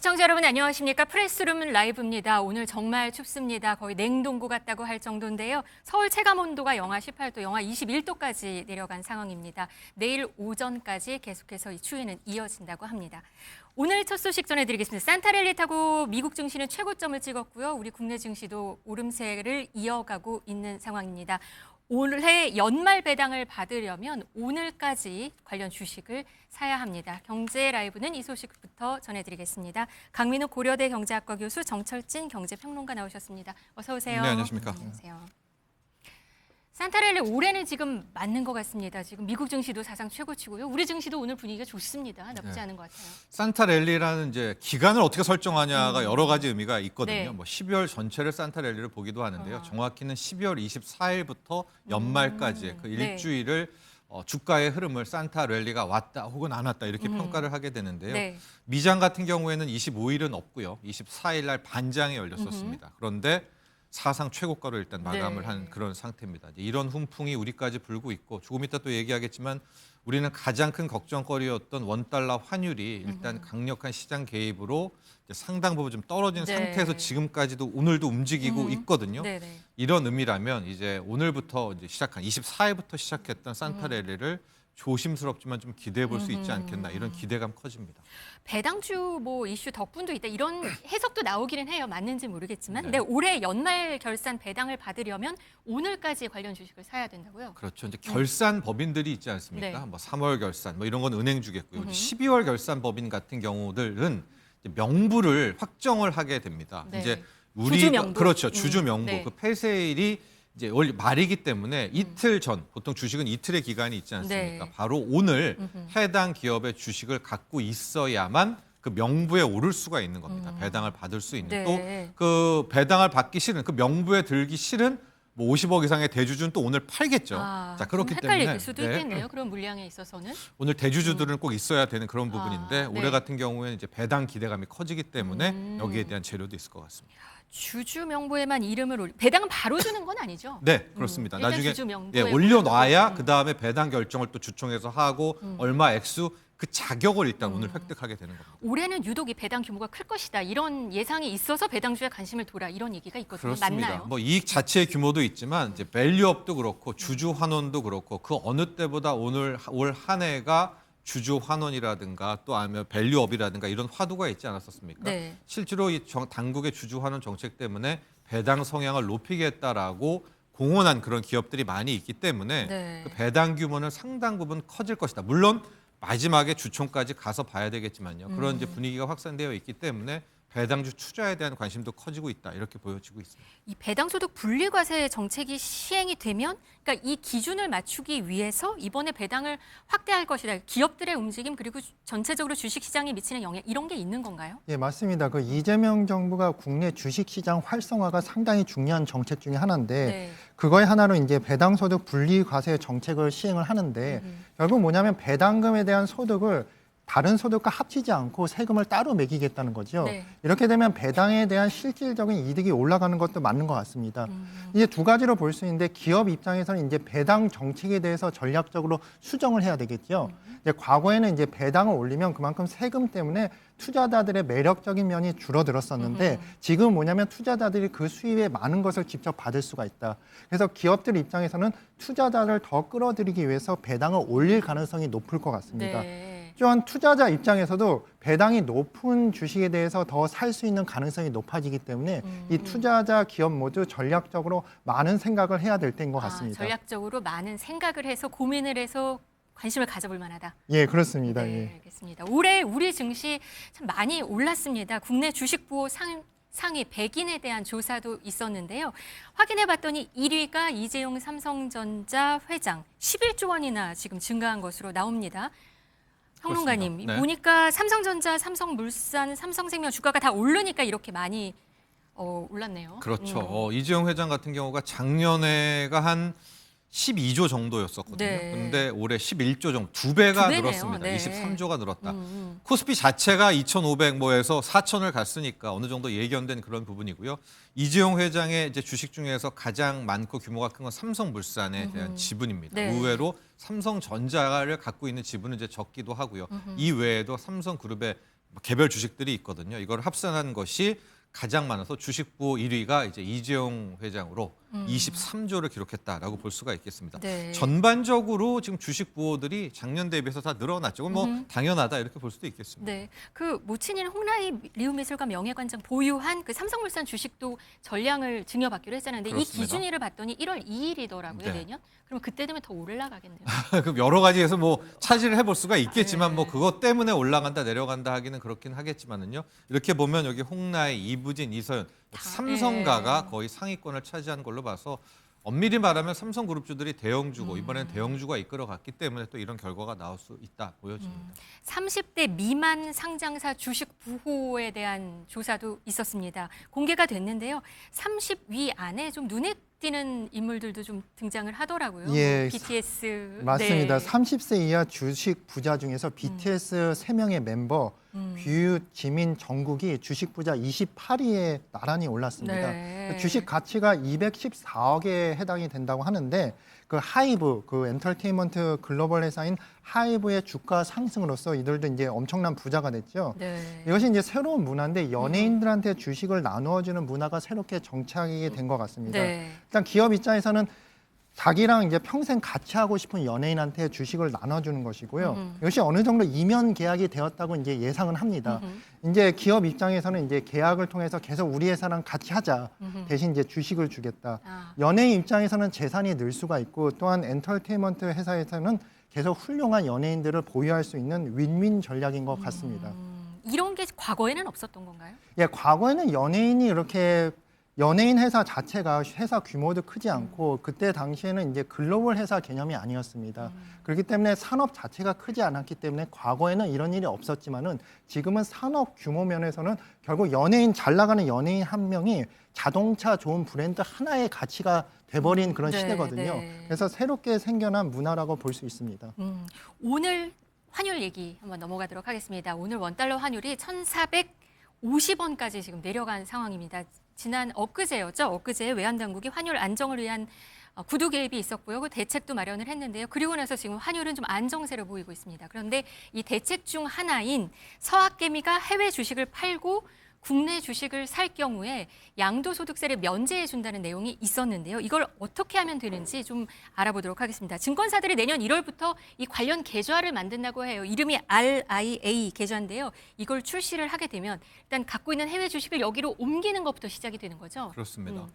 시청자 여러분 안녕하십니까? 프레스룸 라이브입니다. 오늘 정말 춥습니다. 거의 냉동고 같다고 할 정도인데요. 서울 체감온도가 영하 18도, 영하 21도까지 내려간 상황입니다. 내일 오전까지 계속해서 이 추위는 이어진다고 합니다. 오늘 첫 소식 전해드리겠습니다. 산타랠리 타고 미국 증시는 최고점을 찍었고요. 우리 국내 증시도 오름세를 이어가고 있는 상황입니다. 올해 연말 배당을 받으려면 오늘까지 관련 주식을 사야 합니다. 경제 라이브는 이 소식부터 전해드리겠습니다. 강민우 고려대 경제학과 교수, 정철진 경제평론가 나오셨습니다. 어서 오세요. 네, 안녕하십니까. 안녕하세요. 산타랠리 올해는 지금 맞는 것 같습니다. 지금 미국 증시도 사상 최고치고요. 우리 증시도 오늘 분위기가 좋습니다. 나쁘지 않은 것 같아요. 산타랠리라는 이제 기간을 어떻게 설정하냐가 여러 가지 의미가 있거든요. 네. 뭐 12월 전체를 산타랠리를 보기도 하는데요. 정확히는 12월 24일부터 연말까지 그 네. 일주일을 주가의 흐름을 산타랠리가 왔다 혹은 안 왔다 이렇게 평가를 하게 되는데요. 네. 미장 같은 경우에는 25일은 없고요. 24일 날 반장이 열렸었습니다. 그런데 사상 최고가로 일단 마감을 네. 한 그런 상태입니다. 이제 이런 훈풍이 우리까지 불고 있고 조금 이따 또 얘기하겠지만 우리는 가장 큰 걱정거리였던 원달러 환율이 일단 강력한 시장 개입으로 이제 상당 부분 좀 떨어진 네. 상태에서 지금까지도 오늘도 움직이고 있거든요. 네네. 이런 의미라면 이제 오늘부터 이제 시작한 24일부터 시작했던 산타랠리를 조심스럽지만 좀 기대해 볼 수 있지 않겠나 이런 기대감 커집니다. 배당주 뭐 이슈 덕분도 있다 이런 해석도 나오기는 해요. 맞는지 모르겠지만. 네. 근데 올해 연말 결산 배당을 받으려면 오늘까지 관련 주식을 사야 된다고요? 그렇죠. 이제 결산 법인들이 있지 않습니까? 네. 뭐 3월 결산 뭐 이런 건 은행 주겠고요. 12월 결산 법인 같은 경우들은 이제 명부를 확정을 하게 됩니다. 네. 이제 주주 명부. 그렇죠. 주주 명부. 네. 그 폐세일이 이제 올 말이기 때문에 이틀 전, 보통 주식은 이틀의 기간이 있지 않습니까? 네. 바로 오늘 해당 기업의 주식을 갖고 있어야만 그 명부에 오를 수가 있는 겁니다. 배당을 받을 수 있는. 네. 또 그 배당을 받기 싫은, 그 명부에 들기 싫은 뭐 50억 이상의 대주주는 또 오늘 팔겠죠. 자, 그렇기 좀 헷갈릴 때문에 수도 네. 있겠네요. 그런 물량에 있어서는. 오늘 대주주들은 꼭 있어야 되는 그런 부분인데 네. 올해 같은 경우에는 이제 배당 기대감이 커지기 때문에 여기에 대한 재료도 있을 것 같습니다. 주주 명부에만 이름을 배당은 바로 주는 건 아니죠? 네, 그렇습니다. 일단 나중에 주주 명부에 올려놔야 그 다음에 배당 결정을 또 주총에서 하고 얼마 액수 그 자격을 일단 오늘 획득하게 되는 겁니다. 올해는 유독 이 배당 규모가 클 것이다. 이런 예상이 있어서 배당주에 관심을 둬라. 이런 얘기가 있거든요. 그렇습니다. 맞나요? 뭐 이익 자체의 규모도 있지만 이제 밸류업도 그렇고 주주 환원도 그렇고 그 어느 때보다 오늘 올 한 해가 주주 환원이라든가 또 아니면 밸류업이라든가 이런 화두가 있지 않았었습니까? 네. 실제로 이 당국의 주주 환원 정책 때문에 배당 성향을 높이겠다라고 공언한 그런 기업들이 많이 있기 때문에 네. 그 배당 규모는 상당 부분 커질 것이다. 물론 마지막에 주총까지 가서 봐야 되겠지만요. 그런 이제 분위기가 확산되어 있기 때문에 배당주 투자에 대한 관심도 커지고 있다. 이렇게 보여지고 있습니다. 이 배당소득 분리과세 정책이 시행이 되면 그러니까 이 기준을 맞추기 위해서 이번에 배당을 확대할 것이다. 기업들의 움직임 그리고 전체적으로 주식시장에 미치는 영향 이런 게 있는 건가요? 예, 맞습니다. 그 이재명 정부가 국내 주식시장 활성화가 상당히 중요한 정책 중에 하나인데 네. 그거의 하나로 이제 배당소득 분리과세 정책을 시행을 하는데 결국 뭐냐면 배당금에 대한 소득을 다른 소득과 합치지 않고 세금을 따로 매기겠다는 거죠. 네. 이렇게 되면 배당에 대한 실질적인 이득이 올라가는 것도 맞는 것 같습니다. 이제 두 가지로 볼 수 있는데 기업 입장에서는 이제 배당 정책에 대해서 전략적으로 수정을 해야 되겠죠. 이제 과거에는 이제 배당을 올리면 그만큼 세금 때문에 투자자들의 매력적인 면이 줄어들었었는데 지금 뭐냐면 투자자들이 그 수입의 많은 것을 직접 받을 수가 있다. 그래서 기업들 입장에서는 투자자를 더 끌어들이기 위해서 배당을 올릴 가능성이 높을 것 같습니다. 네. 또한 투자자 입장에서도 배당이 높은 주식에 대해서 더 살 수 있는 가능성이 높아지기 때문에 이 투자자 기업 모두 전략적으로 많은 생각을 해야 될 때인 것 같습니다. 전략적으로 많은 생각을 해서 고민을 해서 관심을 가져볼 만하다. 예, 그렇습니다. 네, 예. 알겠습니다. 올해 우리 증시 참 많이 올랐습니다. 국내 주식 보호 상위 100인에 대한 조사도 있었는데요. 확인해 봤더니 1위가 이재용 삼성전자 회장 11조 원이나 지금 증가한 것으로 나옵니다. 평론가님, 그렇습니다. 네. 보니까 삼성전자, 삼성물산, 삼성생명 주가가 다 오르니까 이렇게 많이 올랐네요. 그렇죠. 이재용 회장 같은 경우가 작년에가 한 12조 정도였었거든요. 네. 근데 올해 11조 정도, 두 배가 두 배네요. 늘었습니다. 네. 23조가 늘었다. 코스피 자체가 2,500뭐에서 4,000을 갔으니까 어느 정도 예견된 그런 부분이고요. 이재용 회장의 이제 주식 중에서 가장 많고 규모가 큰 건 삼성물산에 대한 지분입니다. 네. 의외로 삼성전자를 갖고 있는 지분은 이제 적기도 하고요. 이 외에도 삼성그룹의 개별 주식들이 있거든요. 이걸 합산한 것이 가장 많아서 주식부 1위가 이제 이재용 회장으로 23조를 기록했다라고 볼 수가 있겠습니다. 네. 전반적으로 지금 주식 부호들이 작년 대비해서 다 늘어났죠. 그건 뭐 당연하다 이렇게 볼 수도 있겠습니다. 네, 그 모친인 홍라희 리우미술관 명예관장 보유한 그 삼성물산 주식도 전량을 증여받기로 했잖아요. 근데 이 그렇습니다. 기준일을 봤더니 1월 2일이더라고요, 네. 내년. 그럼 그때 되면 더 올라가겠네요. 그럼 여러 가지에서 뭐 차지를 해볼 수가 있겠지만 네. 뭐 그것 때문에 올라간다 내려간다 하기는 그렇긴 하겠지만은요. 이렇게 보면 여기 홍라희, 이부진, 이서연, 삼성가가 거의 상위권을 차지한 걸로 봐서 엄밀히 말하면 삼성그룹주들이 대형주고 이번엔 대형주가 이끌어갔기 때문에 또 이런 결과가 나올 수 있다 보여집니다. 30대 미만 상장사 주식 부호에 대한 조사도 있었습니다. 공개가 됐는데요. 30위 안에 좀 눈에 띄는 인물들도 좀 등장을 하더라고요. 예, BTS. 맞습니다. 네. 30세 이하 주식 부자 중에서 BTS 3명의 멤버 뷰, 지민, 정국이 주식 부자 28위에 나란히 올랐습니다. 네. 주식 가치가 214억에 해당이 된다고 하는데 그 하이브, 그 엔터테인먼트 글로벌 회사인 하이브의 주가 상승으로서 이들도 이제 엄청난 부자가 됐죠. 네. 이것이 이제 새로운 문화인데 연예인들한테 주식을 나누어주는 문화가 새롭게 정착이 된 것 같습니다. 네. 일단 기업 입장에서는 자기랑 이제 평생 같이 하고 싶은 연예인한테 주식을 나눠주는 것이고요. 이것이 어느 정도 이면 계약이 되었다고 이제 예상은 합니다. 이제 기업 입장에서는 이제 계약을 통해서 계속 우리 회사랑 같이 하자. 대신 이제 주식을 주겠다. 아. 연예인 입장에서는 재산이 늘 수가 있고 또한 엔터테인먼트 회사에서는 계속 훌륭한 연예인들을 보유할 수 있는 윈윈 전략인 것 같습니다. 이런 게 과거에는 없었던 건가요? 예, 과거에는 연예인이 이렇게 연예인 회사 자체가 회사 규모도 크지 않고 그때 당시에는 이제 글로벌 회사 개념이 아니었습니다. 그렇기 때문에 산업 자체가 크지 않았기 때문에 과거에는 이런 일이 없었지만은 지금은 산업 규모 면에서는 결국 연예인 잘 나가는 연예인 한 명이 자동차 좋은 브랜드 하나의 가치가 돼버린 그런 네, 시대거든요. 네. 그래서 새롭게 생겨난 문화라고 볼 수 있습니다. 오늘 환율 얘기 한번 넘어가도록 하겠습니다. 오늘 원달러 환율이 1,450원까지 지금 내려간 상황입니다. 지난 엊그제였죠. 엊그제 외환당국이 환율 안정을 위한 구두 개입이 있었고요. 그 대책도 마련을 했는데요. 그리고 나서 지금 환율은 좀 안정세로 보이고 있습니다. 그런데 이 대책 중 하나인 서학개미가 해외 주식을 팔고 국내 주식을 살 경우에 양도소득세를 면제해 준다는 내용이 있었는데요. 이걸 어떻게 하면 되는지 좀 알아보도록 하겠습니다. 증권사들이 내년 1월부터 이 관련 계좌를 만든다고 해요. 이름이 RIA 계좌인데요. 이걸 출시를 하게 되면 일단 갖고 있는 해외 주식을 여기로 옮기는 것부터 시작이 되는 거죠. 그렇습니다.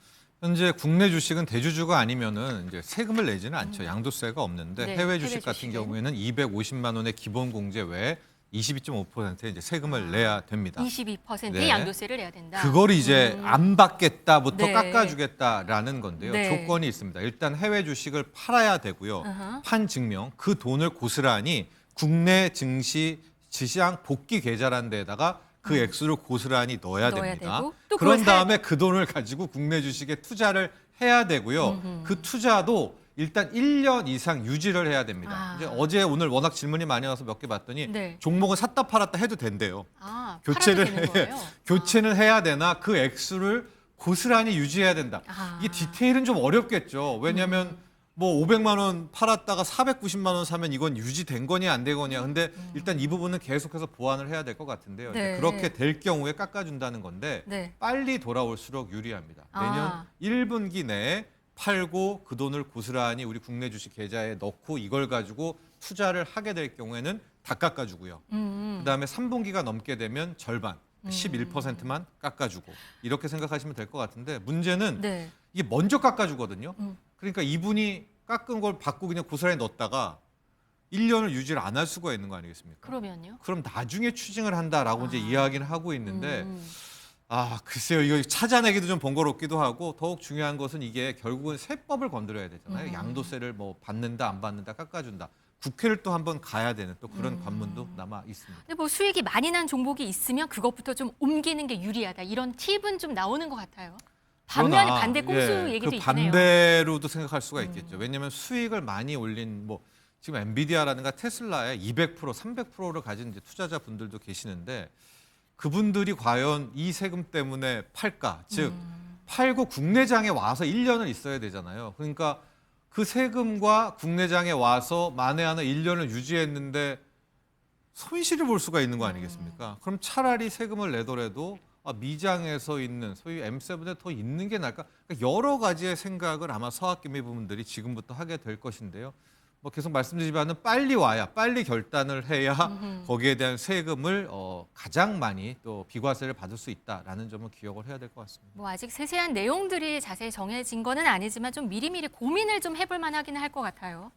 현재 국내 주식은 대주주가 아니면은 이제 세금을 내지는 않죠. 양도세가 없는데 네, 해외 주식 해외 같은 주식은? 경우에는 250만 원의 기본 공제 외에 22.5%의 이제 세금을 내야 됩니다. 22%의 네. 양도세를 내야 된다. 그걸 이제 안 받겠다부터 네. 깎아주겠다라는 건데요. 네. 조건이 있습니다. 일단 해외 주식을 팔아야 되고요. 어허. 판 증명, 그 돈을 고스란히 국내 증시 시장 복귀 계좌라는 데다가 그 액수를 고스란히 넣어야 됩니다. 되고, 또 그걸 그런 다음에 그 돈을 가지고 국내 주식에 투자를 해야 되고요. 그 투자도 일단 1년 이상 유지를 해야 됩니다. 아. 이제 어제 오늘 워낙 질문이 많이 와서 몇 개 봤더니 네. 종목은 샀다 팔았다 해도 된대요. 아, 교체를 팔아도 되는 거예요? 교체는 해야 되나 그 액수를 고스란히 유지해야 된다. 아. 이게 디테일은 좀 어렵겠죠. 왜냐하면 뭐 500만 원 팔았다가 490만 원 사면 이건 유지된 거냐 안 된 거냐. 근데 일단 이 부분은 계속해서 보완을 해야 될 것 같은데요. 이제 네. 그렇게 될 경우에 깎아준다는 건데 네. 빨리 돌아올수록 유리합니다. 아. 내년 1분기 내에 팔고 그 돈을 고스란히 우리 국내 주식 계좌에 넣고 이걸 가지고 투자를 하게 될 경우에는 다 깎아주고요. 그다음에 3분기가 넘게 되면 절반, 11%만 깎아주고 이렇게 생각하시면 될 것 같은데 문제는 네. 이게 먼저 깎아주거든요. 그러니까 이분이 깎은 걸 받고 그냥 고스란히 넣었다가 1년을 유지를 안 할 수가 있는 거 아니겠습니까? 그러면요? 그럼 나중에 추징을 한다라고 이제 이야기는 하고 있는데 음. 글쎄요. 이거 찾아내기도 좀 번거롭기도 하고 더욱 중요한 것은 이게 결국은 세법을 건드려야 되잖아요. 양도세를 뭐 받는다 안 받는다 깎아준다. 국회를 또 한번 가야 되는 또 그런 관문도 남아 있습니다. 근데 뭐 수익이 많이 난 종목이 있으면 그것부터 좀 옮기는 게 유리하다. 이런 팁은 좀 나오는 것 같아요. 반면에 그러나, 반대 꼼수 얘기도 그 있네요. 반대로도 생각할 수가 있겠죠. 왜냐하면 수익을 많이 올린 뭐 지금 엔비디아라든가 테슬라의 200%, 300%를 가진 이제 투자자분들도 계시는데 그분들이 과연 이 세금 때문에 팔까? 즉 팔고 국내장에 와서 1년을 있어야 되잖아요. 그러니까 그 세금과 국내장에 와서 만에 하나 1년을 유지했는데 손실을 볼 수가 있는 거 아니겠습니까? 그럼 차라리 세금을 내더라도 미장에서 있는 소위 M7에 더 있는 게 나을까? 그러니까 여러 가지의 생각을 아마 서학개미 부분들이 지금부터 하게 될 것인데요. 뭐 계속 말씀드리지만은 빨리 와야 빨리 결단을 해야 거기에 대한 세금을 가장 많이 또 비과세를 받을 수 있다라는 점을 기억을 해야 될 것 같습니다. 뭐 아직 세세한 내용들이 자세히 정해진 거는 아니지만 좀 미리미리 고민을 좀 해볼 만하기는 할 것 같아요.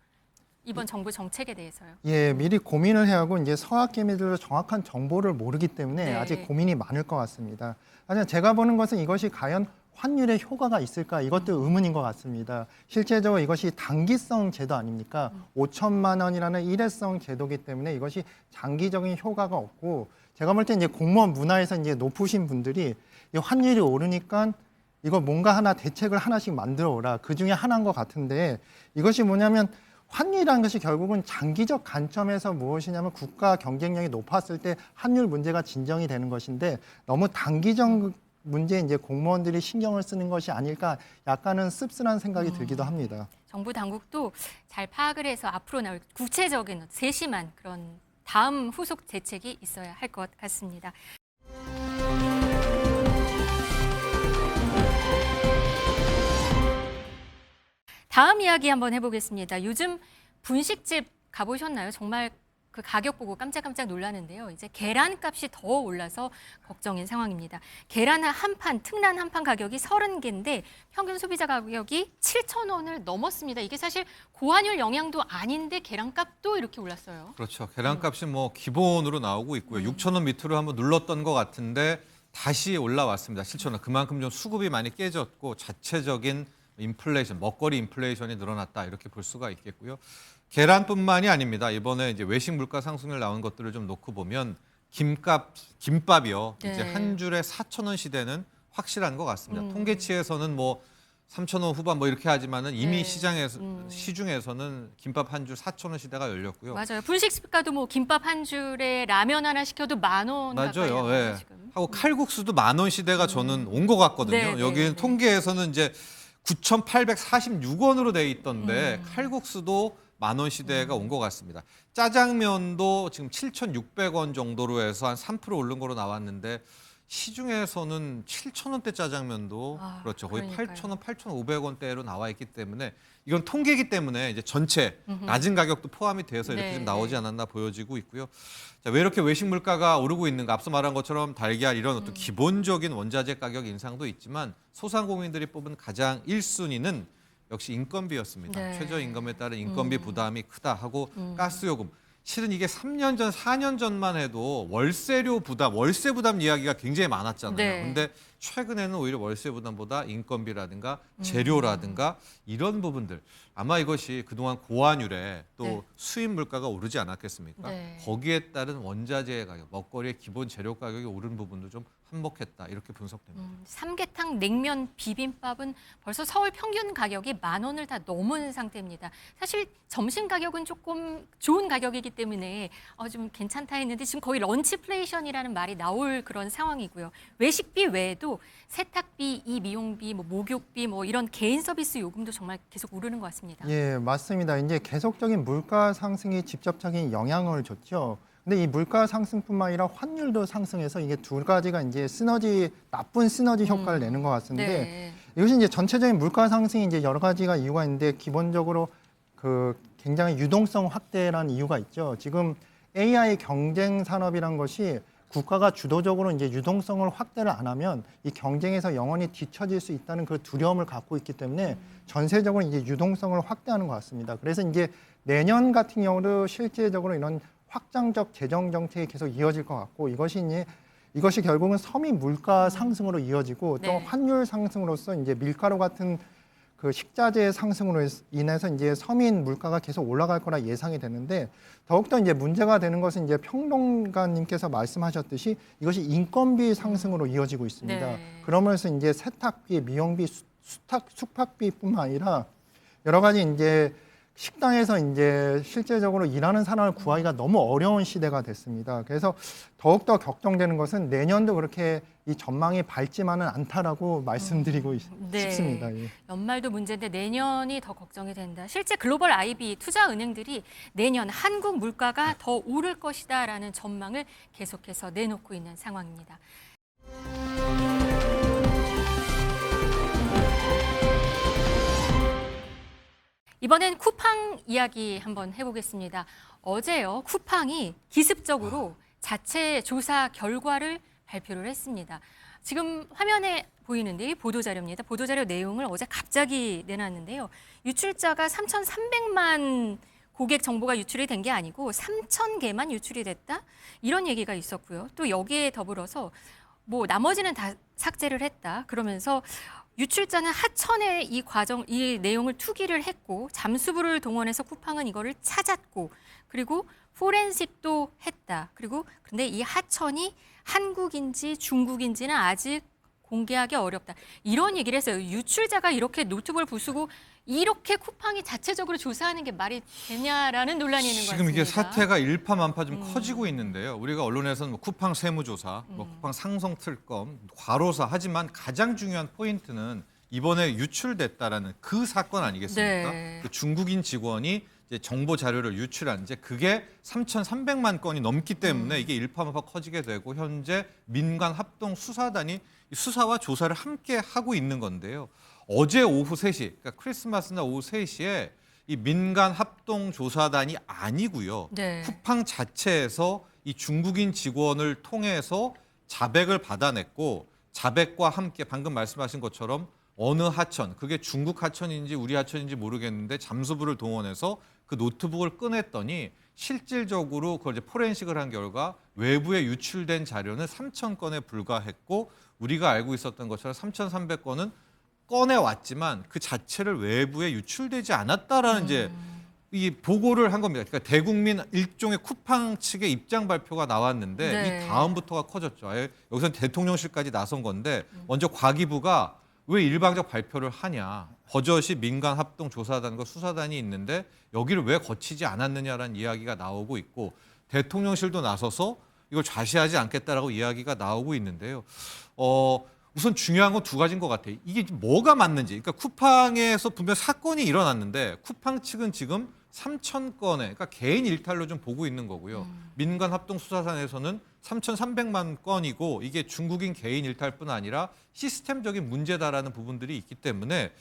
이번 정부 정책에 대해서요. 예, 미리 고민을 해야 하고 이제 서학개미들도 정확한 정보를 모르기 때문에 네. 아직 고민이 많을 것 같습니다. 하지만 제가 보는 것은 이것이 과연 환율에 효과가 있을까 이것도 의문인 것 같습니다. 실제적으로 이것이 단기성 제도 아닙니까? 5천만 원이라는 일회성 제도이기 때문에 이것이 장기적인 효과가 없고 제가 볼 때 이제 공무원 문화에서 이제 높으신 분들이 이 환율이 오르니까 이거 뭔가 하나 대책을 하나씩 만들어 오라. 그 중에 하나인 것 같은데 이것이 뭐냐면 환율이라는 것이 결국은 장기적 관점에서 무엇이냐면 국가 경쟁력이 높았을 때 환율 문제가 진정이 되는 것인데 너무 단기적 문제에 이제 공무원들이 신경을 쓰는 것이 아닐까 약간은 씁쓸한 생각이 들기도 합니다. 정부 당국도 잘 파악을 해서 앞으로 나올 구체적인 세심한 그런 다음 후속 대책이 있어야 할 것 같습니다. 다음 이야기 한번 해보겠습니다. 요즘 분식집 가보셨나요? 정말 그 가격 보고 깜짝깜짝 놀라는데요. 이제 계란값이 더 올라서 걱정인 상황입니다. 계란 한 판, 특란 한 판 가격이 30개인데 평균 소비자 가격이 7,000원을 넘었습니다. 이게 사실 고환율 영향도 아닌데 계란값도 이렇게 올랐어요. 그렇죠. 계란값이 뭐 기본으로 나오고 있고요. 6,000원 밑으로 한번 눌렀던 것 같은데 다시 올라왔습니다. 7,000원. 그만큼 좀 수급이 많이 깨졌고 자체적인 인플레이션, 먹거리 인플레이션이 늘어났다 이렇게 볼 수가 있겠고요. 계란뿐만이 아닙니다. 이번에 이제 외식 물가 상승률 나온 것들을 좀 놓고 보면 김밥이요. 네. 이제 한 줄에 4,000원 시대는 확실한 것 같습니다. 통계치에서는 뭐 3,000원 후반 뭐 이렇게 하지만은 이미 네. 시장에서 시중에서는 김밥 한 줄 4,000원 시대가 열렸고요. 맞아요. 분식집 가도 뭐 김밥 한 줄에 라면 하나 시켜도 10,000원 가까이 맞아요. 나와요, 예. 지금. 하고 칼국수도 10,000원 시대가 저는 온 것 같거든요. 네, 네, 여기는 네. 통계에서는 이제 9,846원으로 돼 있던데 칼국수도 10,000원 시대가 온 것 같습니다. 짜장면도 지금 7,600원 정도로 해서 한 3% 오른 거로 나왔는데 시중에서는 7,000원대 짜장면도 그렇죠. 거의 그러니까요. 8,000원, 8,500원대로 나와 있기 때문에 이건 통계이기 때문에 이제 전체 낮은 가격도 포함이 돼서 이렇게 네, 좀 나오지 네. 않았나 보여지고 있고요. 자, 왜 이렇게 외식 물가가 오르고 있는가? 앞서 말한 것처럼 달걀 이런 어떤 기본적인 원자재 가격 인상도 있지만 소상공인들이 뽑은 가장 1순위는 역시 인건비였습니다. 네. 최저임금에 따른 인건비 부담이 크다 하고 가스요금. 실은 이게 3년 전, 4년 전만 해도 월세 부담 이야기가 굉장히 많았잖아요. 네. 근데 최근에는 오히려 월세 부담보다 인건비라든가 재료라든가 이런 부분들 아마 이것이 그동안 고환율에 또 네. 수입 물가가 오르지 않았겠습니까? 네. 거기에 따른 원자재의 가격, 먹거리의 기본 재료 가격이 오른 부분도 좀 한몫했다 이렇게 분석됩니다. 삼계탕, 냉면, 비빔밥은 벌써 서울 평균 가격이 10,000원을 다 넘은 상태입니다. 사실 점심 가격은 조금 좋은 가격이기 때문에 좀 괜찮다 했는데 지금 거의 런치플레이션이라는 말이 나올 그런 상황이고요. 외식비 외에도 세탁비, 미용비, 뭐 목욕비, 뭐 이런 개인 서비스 요금도 정말 계속 오르는 것 같습니다. 예, 맞습니다. 이제 계속적인 물가 상승이 직접적인 영향을 줬죠. 근데 이 물가 상승뿐만 아니라 환율도 상승해서 이게 두 가지가 이제 나쁜 시너지 효과를 내는 것 같은데 네. 이것이 이제 전체적인 물가 상승이 이제 여러 가지가 이유가 있는데 기본적으로 그 굉장히 유동성 확대라는 이유가 있죠. 지금 AI 경쟁 산업이란 것이 국가가 주도적으로 이제 유동성을 확대를 안 하면 이 경쟁에서 영원히 뒤처질 수 있다는 그 두려움을 갖고 있기 때문에 전세적으로 이제 유동성을 확대하는 것 같습니다. 그래서 이제 내년 같은 경우도 실질적으로 이런 확장적 재정 정책이 계속 이어질 것 같고 이것이 결국은 서민 물가 상승으로 이어지고 또 네. 환율 상승으로서 이제 밀가루 같은 그 식자재 상승으로 인해서 이제 서민 물가가 계속 올라갈 거라 예상이 되는데 더욱더 이제 문제가 되는 것은 이제 평론가님께서 말씀하셨듯이 이것이 인건비 상승으로 이어지고 있습니다. 네. 그러면서 이제 세탁비, 미용비, 숙박비뿐만 아니라 여러 가지 이제 식당에서 이제 실제적으로 일하는 사람을 구하기가 너무 어려운 시대가 됐습니다. 그래서 더욱더 걱정되는 것은 내년도 그렇게 이 전망이 밝지만은 않다라고 말씀드리고 네. 싶습니다. 예. 연말도 문제인데 내년이 더 걱정이 된다. 실제 글로벌 IB 투자은행들이 내년 한국 물가가 더 오를 것이다라는 전망을 계속해서 내놓고 있는 상황입니다. 이번엔 쿠팡 이야기 한번 해보겠습니다. 어제요, 쿠팡이 기습적으로 자체 조사 결과를 발표를 했습니다. 지금 화면에 보이는데 이 보도자료입니다. 보도자료 내용을 어제 갑자기 내놨는데요. 유출자가 3,300만 고객 정보가 유출이 된 게 아니고 3,000개만 유출이 됐다? 이런 얘기가 있었고요. 또 여기에 더불어서 뭐 나머지는 다 삭제를 했다. 그러면서 유출자는 하천에 이 내용을 투기를 했고 잠수부를 동원해서 쿠팡은 이거를 찾았고 그리고 포렌식도 했다. 그리고 근데 이 하천이 한국인지 중국인지는 아직 공개하기 어렵다. 이런 얘기를 했어요. 유출자가 이렇게 노트북을 부수고 이렇게 쿠팡이 자체적으로 조사하는 게 말이 되냐라는 논란이 있는 것 같습니다. 지금 이게 사태가 일파만파 좀 커지고 있는데요. 우리가 언론에서는 뭐 쿠팡 세무조사, 뭐 쿠팡 상성 특검, 과로사 하지만 가장 중요한 포인트는 이번에 유출됐다라는 그 사건 아니겠습니까? 네. 그 중국인 직원이 이제 정보 자료를 유출한 이제 그게 3,300만 건이 넘기 때문에 이게 일파만파 커지게 되고 현재 민간 합동 수사단이 이 수사와 조사를 함께 하고 있는 건데요. 어제 오후 3시, 그러니까 크리스마스나 오후 3시에 이 민간 합동 조사단이 아니고요. 네. 쿠팡 자체에서 이 중국인 직원을 통해서 자백을 받아냈고 자백과 함께 방금 말씀하신 것처럼 어느 하천, 그게 중국 하천인지 우리 하천인지 모르겠는데 잠수부를 동원해서 그 노트북을 꺼냈더니 실질적으로 그걸 이제 포렌식을 한 결과 외부에 유출된 자료는 3,000건에 불과했고 우리가 알고 있었던 것처럼 3,300건은 꺼내왔지만 그 자체를 외부에 유출되지 않았다라는 이제 이 보고를 한 겁니다. 그러니까 대국민 일종의 쿠팡 측의 입장 발표가 나왔는데 네. 이 다음부터가 커졌죠. 아예 여기서는 대통령실까지 나선 건데 먼저 과기부가 왜 일방적 발표를 하냐. 버젓이 민간 합동 조사단과 수사단이 있는데 여기를 왜 거치지 않았느냐라는 이야기가 나오고 있고 대통령실도 나서서 이걸 좌시하지 않겠다라고 이야기가 나오고 있는데요. 우선 중요한 건 두 가지인 것 같아요. 이게 뭐가 맞는지. 그러니까 쿠팡에서 분명 사건이 일어났는데 쿠팡 측은 지금 3,000건에 그러니까 개인 일탈로 좀 보고 있는 거고요. 민간 합동 수사단에서는 3,300만 건이고 이게 중국인 개인 일탈뿐 아니라 시스템적인 문제다라는 부분들이 있기 때문에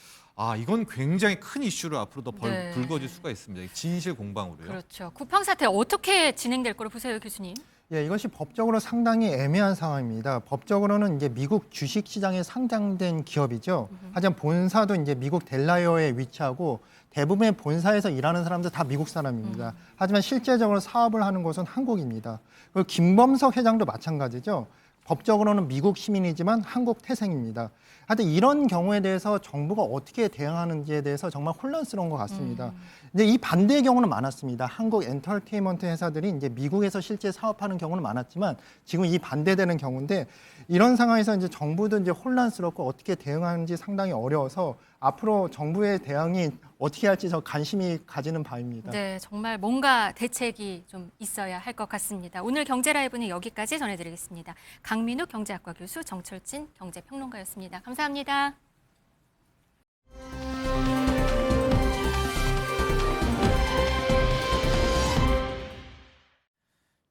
이건 굉장히 큰 이슈로 앞으로 더 네. 불거질 수가 있습니다. 진실 공방으로요. 그렇죠. 쿠팡 사태 어떻게 진행될 거로 보세요, 교수님? 예, 이것이 법적으로 상당히 애매한 상황입니다. 법적으로는 이제 미국 주식 시장에 상장된 기업이죠. 하지만 본사도 이제 미국 델라웨어에 위치하고 대부분의 본사에서 일하는 사람들 다 미국 사람입니다. 하지만 실제적으로 사업을 하는 곳은 한국입니다. 그리고 김범석 회장도 마찬가지죠. 법적으로는 미국 시민이지만 한국 태생입니다. 하여튼 이런 경우에 대해서 정부가 어떻게 대응하는지에 대해서 정말 혼란스러운 것 같습니다. 이제 이 반대의 경우는 많았습니다. 한국 엔터테인먼트 회사들이 이제 미국에서 실제 사업하는 경우는 많았지만 지금 이 반대되는 경우인데 이런 상황에서 이제 정부도 이제 혼란스럽고 어떻게 대응하는지 상당히 어려워서 앞으로 정부의 대응이 어떻게 할지 저 관심이 가지는 바입니다. 네, 정말 뭔가 대책이 좀 있어야 할 것 같습니다. 오늘 경제라이브는 여기까지 전해드리겠습니다. 강민욱 경제학과 교수, 정철진 경제평론가였습니다. 감사합니다.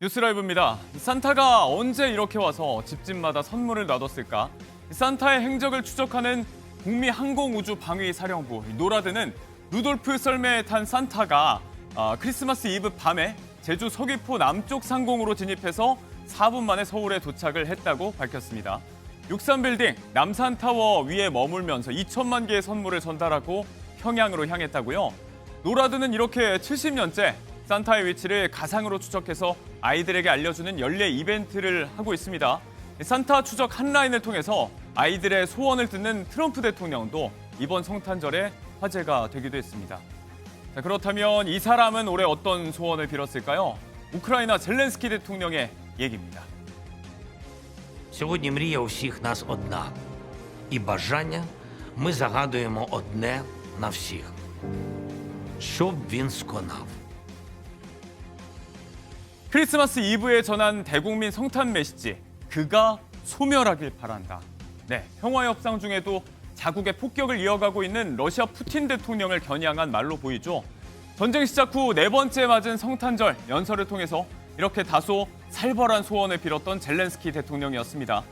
뉴스라이브입니다. 산타가 언제 이렇게 와서 집집마다 선물을 놔뒀을까? 산타의 행적을 추적하는 북미항공우주방위사령부 노라드는 루돌프 썰매에 탄 산타가 크리스마스 이브 밤에 제주 서귀포 남쪽 상공으로 진입해서 4분 만에 서울에 도착을 했다고 밝혔습니다. 63빌딩 남산타워 위에 머물면서 2천만 개의 선물을 전달하고 평양으로 향했다고요. 노라드는 이렇게 70년째 산타의 위치를 가상으로 추적해서 아이들에게 알려주는 연례 이벤트를 하고 있습니다. 산타 추적 한라인을 통해서 아이들의 소원을 듣는 트럼프 대통령도 이번 성탄절에 화제가 되기도 했습니다. 자, 그렇다면 이 사람은 올해 어떤 소원을 빌었을까요? 우크라이나 젤렌스키 대통령의 얘기입니다. Сьогодні мрія у всіх нас одна. І бажання ми загадуємо одне на всіх. щоб він сконав. 크리스마스 이브에 전한 대국민 성탄 메시지, 그가 소멸하길 바란다. 네, 평화 협상 중에도 자국의 폭격을 이어가고 있는 러시아 푸틴 대통령을 겨냥한 말로 보이죠. 전쟁 시작 후 네 번째 맞은 성탄절 연설을 통해서 이렇게 다소 살벌한 소원을 빌었던 젤렌스키 대통령이었습니다.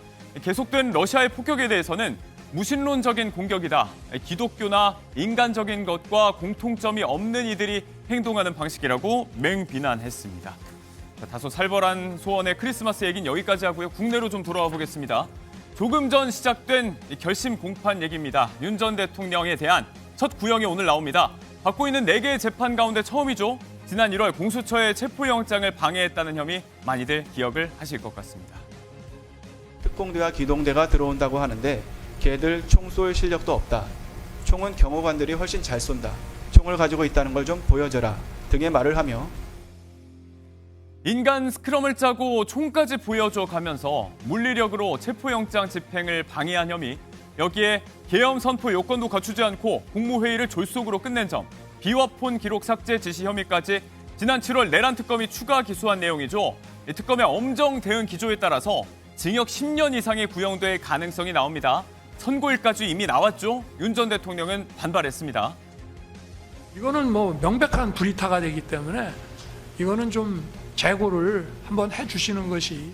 계속된 러시아의 폭격에 대해서는 무신론적인 공격이다. 기독교나 인간적인 것과 공통점이 없는 이들이 행동하는 방식이라고 맹비난했습니다. 자, 다소 살벌한 소원의 크리스마스 얘기는 여기까지 하고요. 국내로 좀 돌아와 보겠습니다. 조금 전 시작된 결심 공판 얘기입니다. 윤 전 대통령에 대한 첫 구형이 오늘 나옵니다. 받고 있는 4개의 재판 가운데 처음이죠. 지난 1월 공수처의 체포영장을 방해했다는 혐의 많이들 기억을 하실 것 같습니다. 특공대와 기동대가 들어온다고 하는데 걔들 총 쏠 실력도 없다. 총은 경호관들이 훨씬 잘 쏜다. 총을 가지고 있다는 걸 좀 보여줘라 등의 말을 하며 인간 스크럼을 짜고 총까지 보여줘 가면서 물리력으로 체포영장 집행을 방해한 혐의, 여기에 계엄 선포 요건도 갖추지 않고 국무회의를 졸속으로 끝낸 점, 비화폰 기록 삭제 지시 혐의까지 지난 7월 내란 특검이 추가 기소한 내용이죠. 이 특검의 엄정 대응 기조에 따라서 징역 10년 이상의 구형될 가능성이 나옵니다. 선고일까지 이미 나왔죠. 윤 전 대통령은 반발했습니다. 이거는 뭐 명백한 불이타가 되기 때문에 이거는 좀 재고를 한번 해주시는 것이.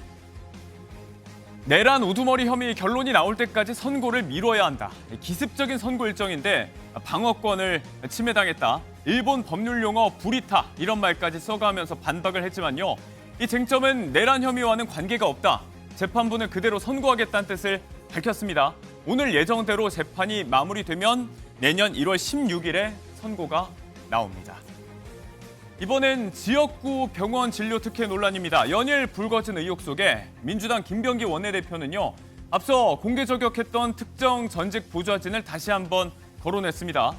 내란 우두머리 혐의 결론이 나올 때까지 선고를 미뤄야 한다. 기습적인 선고 일정인데 방어권을 침해당했다. 일본 법률 용어 불이타 이런 말까지 써가면서 반박을 했지만요. 이 쟁점은 내란 혐의와는 관계가 없다. 재판부는 그대로 선고하겠다는 뜻을 밝혔습니다. 오늘 예정대로 재판이 마무리되면 내년 1월 16일에 선고가 나옵니다. 이번엔 지역구 병원 진료 특혜 논란입니다. 연일 불거진 의혹 속에 민주당 김병기 원내대표는요. 앞서 공개 저격했던 특정 전직 보좌진을 다시 한번 거론했습니다.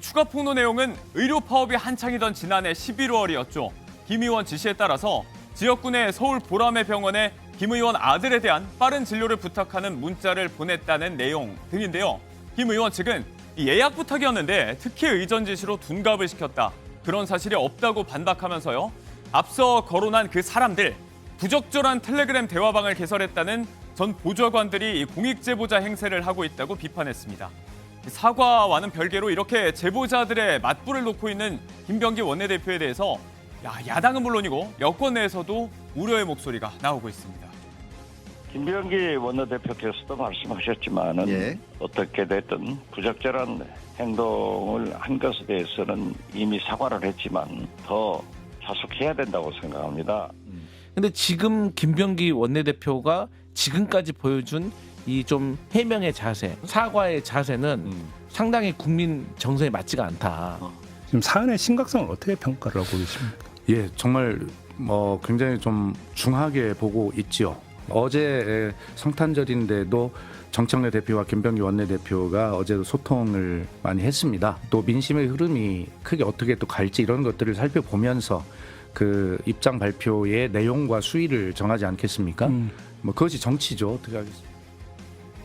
추가 폭로 내용은 의료 파업이 한창이던 지난해 11월이었죠. 김 의원 지시에 따라서 지역구 내 서울 보라매 병원에 김 의원 아들에 대한 빠른 진료를 부탁하는 문자를 보냈다는 내용 등인데요. 김 의원 측은 예약 부탁이었는데 특혜 의전 지시로 둔갑을 시켰다. 그런 사실이 없다고 반박하면서요. 앞서 거론한 그 사람들, 부적절한 텔레그램 대화방을 개설했다는 전 보좌관들이 공익 제보자 행세를 하고 있다고 비판했습니다. 사과와는 별개로 이렇게 제보자들의 맞불을 놓고 있는 김병기 원내대표에 대해서 야당은 물론이고 여권 내에서도 우려의 목소리가 나오고 있습니다. 김병기 원내대표께서도 말씀하셨지만은 어떻게 됐든 부적절한 행동을 한 것에 대해서는 이미 사과를 했지만 더 자숙해야 된다고 생각합니다. 근데 지금 김병기 원내대표가 지금까지 보여준 이 좀 해명의 자세, 사과의 자세는 상당히 국민 정서에 맞지가 않다. 지금 사안의 심각성을 어떻게 평가를 하고 계십니까? 예, 정말 굉장히 좀 중하게 보고 있지요. 어제 성탄절인데도 정청래 대표와 김병기 원내대표가 어제도 소통을 많이 했습니다. 또 민심의 흐름이 크게 어떻게 또 갈지 이런 것들을 살펴보면서 그 입장 발표의 내용과 수위를 정하지 않겠습니까? 뭐 그것이 정치죠. 어떻게 하겠습니까?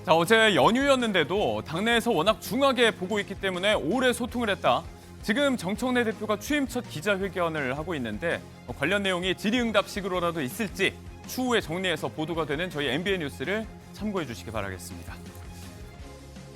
자, 어제 연휴였는데도 당내에서 워낙 중하게 보고 있기 때문에 오래 소통을 했다. 지금 정청래 대표가 취임 첫 기자회견을 하고 있는데 관련 내용이 질의응답식으로라도 있을지 추후에 정리해서 보도가 되는 저희 MBN 뉴스를 참고해 주시기 바라겠습니다.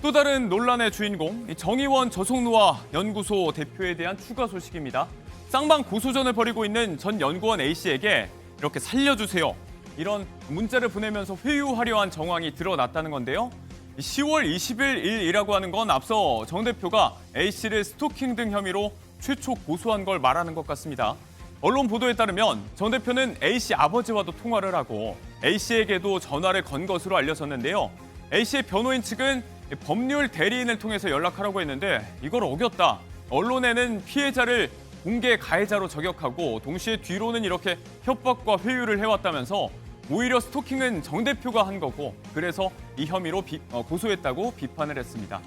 또 다른 논란의 주인공, 정의원 저속노화 연구소 대표에 대한 추가 소식입니다. 쌍방 고소전을 벌이고 있는 전 연구원 A씨에게 이렇게 살려주세요. 이런 문자를 보내면서 회유하려 한 정황이 드러났다는 건데요. 10월 20일 일이라고 하는 건 앞서 정 대표가 A씨를 스토킹 등 혐의로 최초 고소한 걸 말하는 것 같습니다. 언론 보도에 따르면 정 대표는 A씨 아버지와도 통화를 하고 A씨에게도 전화를 건 것으로 알려졌는데요. A씨의 변호인 측은 법률 대리인을 통해서 연락하라고 했는데 이걸 어겼다. 언론에는 피해자를 공개 가해자로 저격하고 동시에 뒤로는 이렇게 협박과 회유를 해왔다면서 오히려 스토킹은 정 대표가 한 거고 그래서 이 혐의로 고소했다고 비판을 했습니다.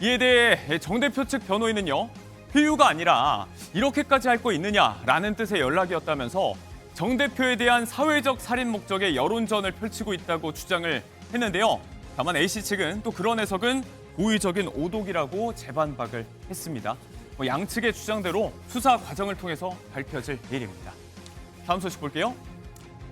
이에 대해 정 대표 측 변호인은요. 회유가 아니라 이렇게까지 할 거 있느냐라는 뜻의 연락이었다면서 정 대표에 대한 사회적 살인 목적의 여론전을 펼치고 있다고 주장을 했는데요. 다만 A씨 측은 또 그런 해석은 고의적인 오독이라고 재반박을 했습니다. 양측의 주장대로 수사 과정을 통해서 밝혀질 일입니다. 다음 소식 볼게요.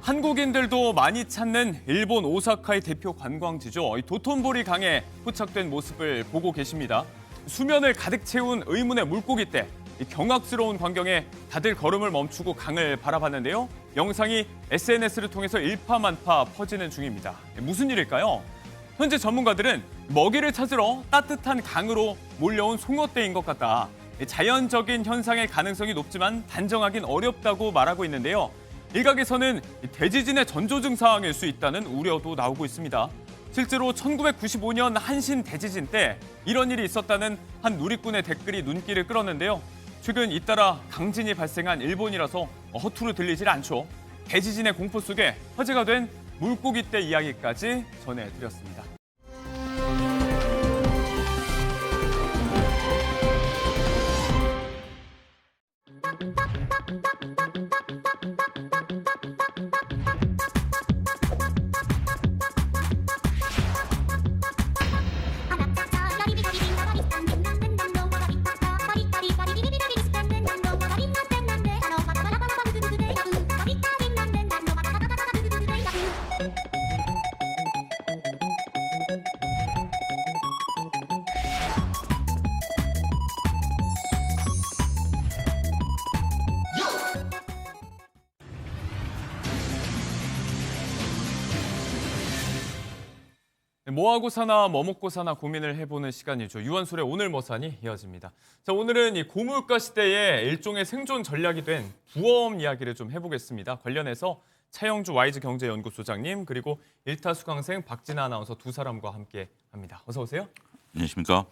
한국인들도 많이 찾는 일본 오사카의 대표 관광지죠. 이 도톤보리 강에 포착된 모습을 보고 계십니다. 수면을 가득 채운 의문의 물고기떼. 이 경악스러운 광경에 다들 걸음을 멈추고 강을 바라봤는데요. 영상이 SNS를 통해서 일파만파 퍼지는 중입니다. 무슨 일일까요? 현재 전문가들은 먹이를 찾으러 따뜻한 강으로 몰려온 송어떼인 것 같다. 자연적인 현상의 가능성이 높지만 단정하긴 어렵다고 말하고 있는데요. 일각에서는 대지진의 전조 증상일 수 있다는 우려도 나오고 있습니다. 실제로 1995년 한신 대지진 때 이런 일이 있었다는 한 누리꾼의 댓글이 눈길을 끌었는데요. 최근 잇따라 강진이 발생한 일본이라서 허투루 들리질 않죠. 대지진의 공포 속에 화제가 된 물고기떼 이야기까지 전해드렸습니다. 뭐 하고 사나 뭐 먹고 사나 고민을 해보는 시간이죠. 유한솔의 오늘 뭐 사니 이어집니다. 자, 오늘은 이 고물가 시대의 일종의 생존 전략이 된 부업 이야기를 좀 해보겠습니다. 관련해서 차영주 와이즈 경제연구소장님 그리고 일타 수강생 박진아 아나운서 두 사람과 함께합니다. 어서 오세요. 안녕하십니까?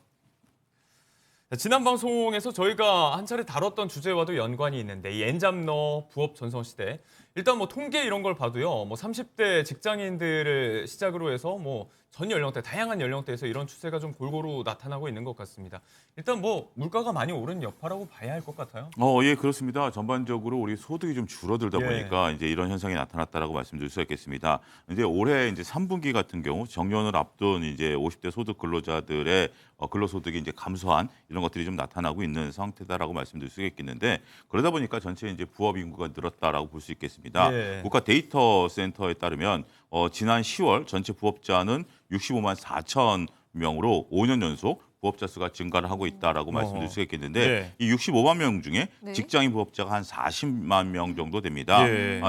지난 방송에서 저희가 한 차례 다뤘던 주제와도 연관이 있는데 이 엔잡러 부업 전성시대 일단 뭐 통계 이런 걸 봐도요. 뭐 30대 직장인들을 시작으로 해서 뭐 전 연령대 다양한 연령대에서 이런 추세가 좀 골고루 나타나고 있는 것 같습니다. 일단 뭐 물가가 많이 오른 여파라고 봐야 할 것 같아요. 예, 그렇습니다. 전반적으로 우리 소득이 좀 줄어들다 보니까 이제 이런 현상이 나타났다라고 말씀드릴 수 있겠습니다. 이제 올해 이제 3분기 같은 경우 정년을 앞둔 이제 50대 소득 근로자들의 근로소득이 이제 감소한 이런 것들이 좀 나타나고 있는 상태다라고 말씀드릴 수 있겠는데 그러다 보니까 전체 이제 부업 인구가 늘었다라고 볼 수 있겠습니다. 국가 데이터 센터에 따르면 지난 10월 전체 부업자는 65만 4천 명으로 5년 연속 부업자 수가 증가를 하고 있다라고 말씀드릴 수 있겠는데 이 65만 명 중에 직장인 부업자가 한 40만 명 정도 됩니다.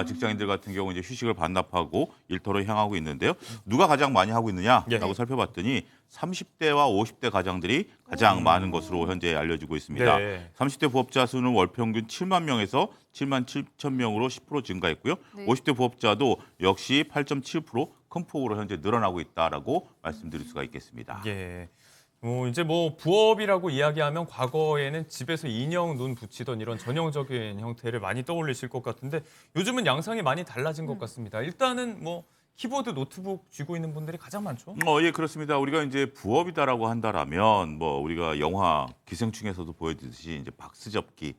직장인들 같은 경우 이제 휴식을 반납하고 일터로 향하고 있는데요. 누가 가장 많이 하고 있느냐라고 살펴봤더니 30대와 50대 가장들이 가장 많은 것으로 현재 알려지고 있습니다. 30대 부업자 수는 월 평균 7만 명에서 7만 7천 명으로 10% 증가했고요. 50대 부업자도 역시 8.7% 큰 폭으로 현재 늘어나고 있다라고 말씀드릴 수가 있겠습니다. 이제 뭐 부업이라고 이야기하면 과거에는 집에서 인형 눈 붙이던 이런 전형적인 형태를 많이 떠올리실 것 같은데 요즘은 양상이 많이 달라진 것 같습니다. 일단은 뭐 키보드, 노트북 쥐고 있는 분들이 가장 많죠. 예, 그렇습니다. 우리가 이제 부업이다라고 한다라면 뭐 우리가 영화 기생충에서도 보여주듯이 이제 박스 접기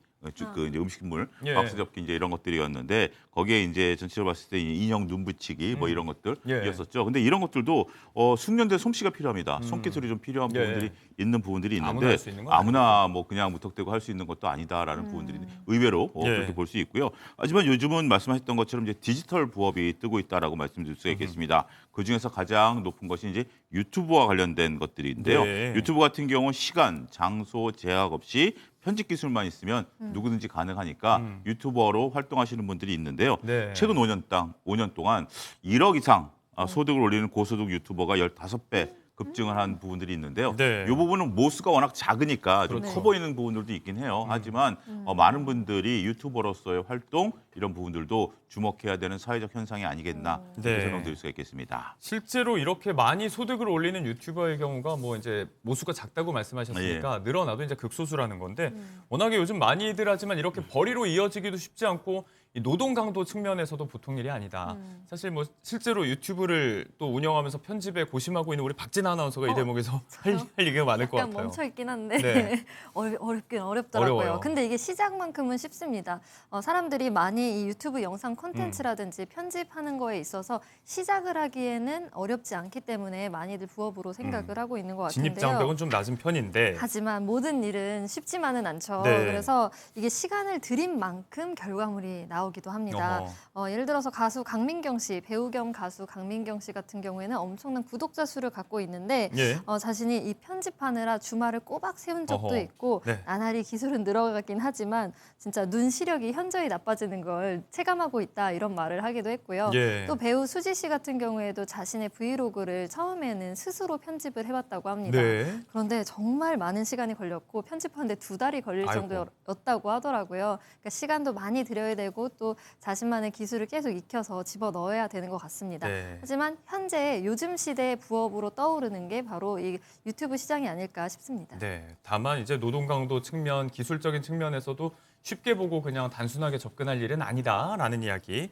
그 이제 음식물, 박스 접기 이제 이런 것들이었는데 거기에 이제 전체적으로 봤을 때 인형 눈 붙이기 뭐 이런 것들이었었죠. 근데 이런 것들도 숙련된 솜씨가 필요합니다. 손기술이 좀 필요한 부분들이 있는 부분들이 있는데 아무나 뭐 그냥 무턱대고 할 수 있는 것도 아니다라는 부분들이 의외로 그렇게 볼 수 있고요. 하지만 요즘은 말씀하셨던 것처럼 이제 디지털 부업이 뜨고 있다라고 말씀드릴 수가 있겠습니다. 그 중에서 가장 높은 것이 이제 유튜브와 관련된 것들인데요. 유튜브 같은 경우는 시간, 장소 제약 없이 편집 기술만 있으면 누구든지 가능하니까 유튜버로 활동하시는 분들이 있는데요. 최근 5년 동안 1억 이상 소득을 올리는 고소득 유튜버가 15배 급증을 한 부분들이 있는데요. 이 부분은 모수가 워낙 작으니까 좀 커 보이는 부분들도 있긴 해요. 하지만 많은 분들이 유튜버로서의 활동 이런 부분들도 주목해야 되는 사회적 현상이 아니겠나 이렇게 설명드릴 수가 있겠습니다. 실제로 이렇게 많이 소득을 올리는 유튜버의 경우가 뭐 이제 모수가 작다고 말씀하셨으니까 늘어나도 이제 극소수라는 건데 워낙에 요즘 많이들 하지만 이렇게 벌이로 이어지기도 쉽지 않고 이 노동 강도 측면에서도 보통 일이 아니다. 사실 뭐 실제로 유튜브를 또 운영하면서 편집에 고심하고 있는 우리 박진아 아나운서가 이 대목에서 할 얘기가 많을 것 약간 같아요. 멈춰 있긴 한데 네. 어렵긴 어렵더라고요. 어려워요. 근데 이게 시작만큼은 쉽습니다. 사람들이 많이 이 유튜브 영상 콘텐츠라든지 편집하는 거에 있어서 시작을 하기에는 어렵지 않기 때문에 많이들 부업으로 생각을 하고 있는 것 같은데요. 진입 장벽은 좀 낮은 편인데. 하지만 모든 일은 쉽지만은 않죠. 네. 그래서 이게 시간을 들인 만큼 결과물이 나오기도 합니다. 예를 들어서 가수 강민경 씨, 배우 겸 가수 강민경 씨 같은 경우에는 엄청난 구독자 수를 갖고 있는데 예. 자신이 이 편집하느라 주말을 꼬박 세운 적도 어허. 있고 네. 나날이 기술은 늘어가긴 하지만 진짜 눈 시력이 현저히 나빠지는 걸 체감하고 있다 이런 말을 하기도 했고요. 예. 또 배우 수지 씨 같은 경우에도 자신의 브이로그를 처음에는 스스로 편집을 해봤다고 합니다. 네. 그런데 정말 많은 시간이 걸렸고 편집하는데 2달이 걸릴 아이고. 정도였다고 하더라고요. 그러니까 시간도 많이 들여야 되고 또 자신만의 기술을 계속 익혀서 집어넣어야 되는 것 같습니다. 네. 하지만 현재 요즘 시대의 부업으로 떠오르는 게 바로 이 유튜브 시장이 아닐까 싶습니다. 네. 다만 이제 노동 강도 측면, 기술적인 측면에서도 쉽게 보고 그냥 단순하게 접근할 일은 아니다라는 이야기.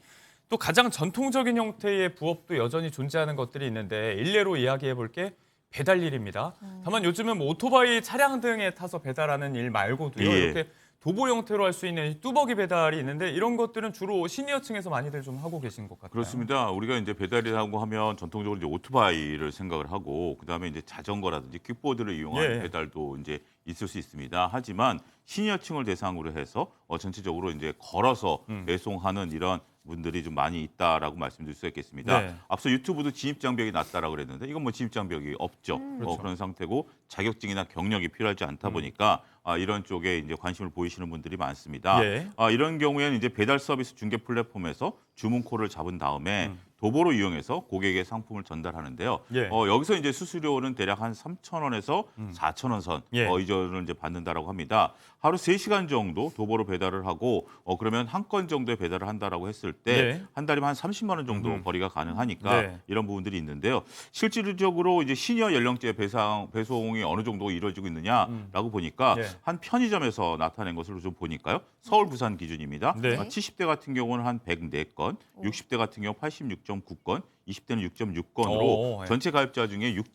또 가장 전통적인 형태의 부업도 여전히 존재하는 것들이 있는데 일례로 이야기해 볼 게 배달 일입니다. 다만 요즘은 뭐 오토바이, 차량 등에 타서 배달하는 일 말고도요. 예. 이렇게 도보 형태로 할 수 있는 뚜벅이 배달이 있는데 이런 것들은 주로 시니어층에서 많이들 좀 하고 계신 것 같아요. 그렇습니다. 우리가 이제 배달이라고 하면 전통적으로 이제 오토바이를 생각을 하고 그다음에 이제 자전거라든지 킥보드를 이용한 예. 배달도 이제 있을 수 있습니다. 하지만 시니어층을 대상으로 해서 전체적으로 이제 걸어서 배송하는 이런 분들이 좀 많이 있다라고 말씀드릴 수 있겠습니다. 네. 앞서 유튜브도 진입 장벽이 낮다라고 그랬는데 이건 뭐 진입 장벽이 없죠. 그렇죠. 그런 상태고 자격증이나 경력이 필요하지 않다 보니까 이런 쪽에 이제 관심을 보이시는 분들이 많습니다. 예. 이런 경우에는 이제 배달 서비스 중개 플랫폼에서 주문콜을 잡은 다음에 도보로 이용해서 고객에게 상품을 전달하는데요. 예. 여기서 이제 수수료는 대략 한 3,000원에서 4,000원 선 예. 이 정도를 이제 받는다라고 합니다. 하루 3시간 정도 도보로 배달을 하고 그러면 한 건 정도의 배달을 한다라고 했을 때 한 네. 달이면 한 30만 원 정도 거리가 가능하니까 네. 이런 부분들이 있는데요. 실질적으로 이제 시니어 연령대 배송이 어느 정도 이루어지고 있느냐라고 보니까 예. 한 편의점에서 나타낸 것으로 좀 보니까요. 서울, 부산 기준입니다. 네. 70대 같은 경우는 한 104건, 60대 같은 경우 86.9건, 20대는 6.6건으로 오, 예. 전체 가입자 중에 60,